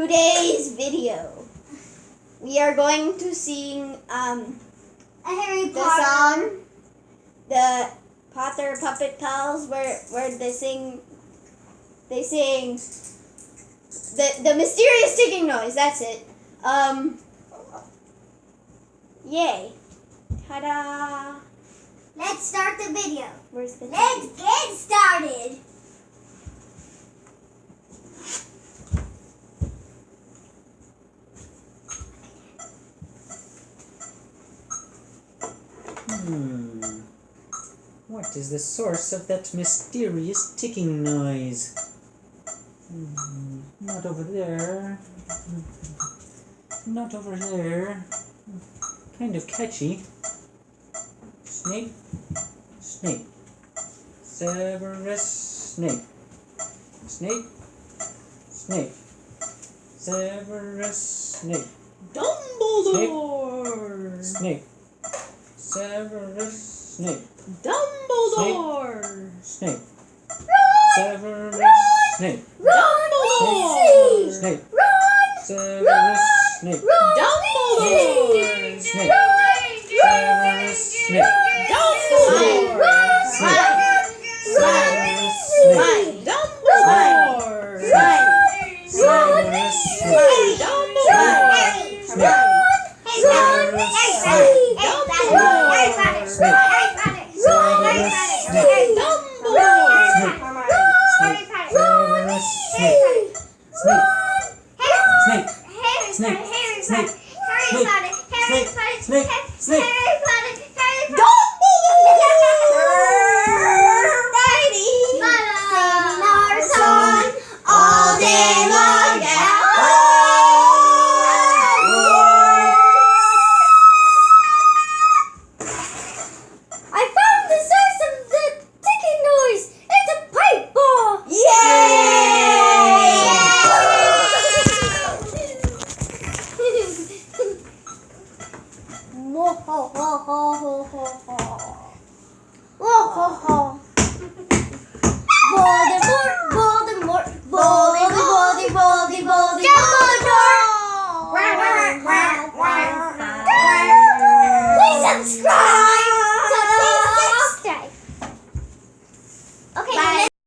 today's video, we are going to sing A Harry the Potter. song, the Potter Puppet Pals, where they sing the mysterious ticking noise. That's it. Yay! Ta-da! Let's start the video. Where's the Let's get started. What is the source of that mysterious ticking noise? Not over there. Not over there. Kind of catchy. Snape. Snape. Severus Snape. Snape. Snape. Severus Snape. Dumbledore! Snape. Severus Snape. Dumbledore! Snape. Ron! Severus Snape. Ron! Snape. Ron! Severus Snape. Dumbledore! Snape. Severus Snape. Dumbledore! Severus Snape. Dumbledore! Severus Snape. Ho ho ho ho ho.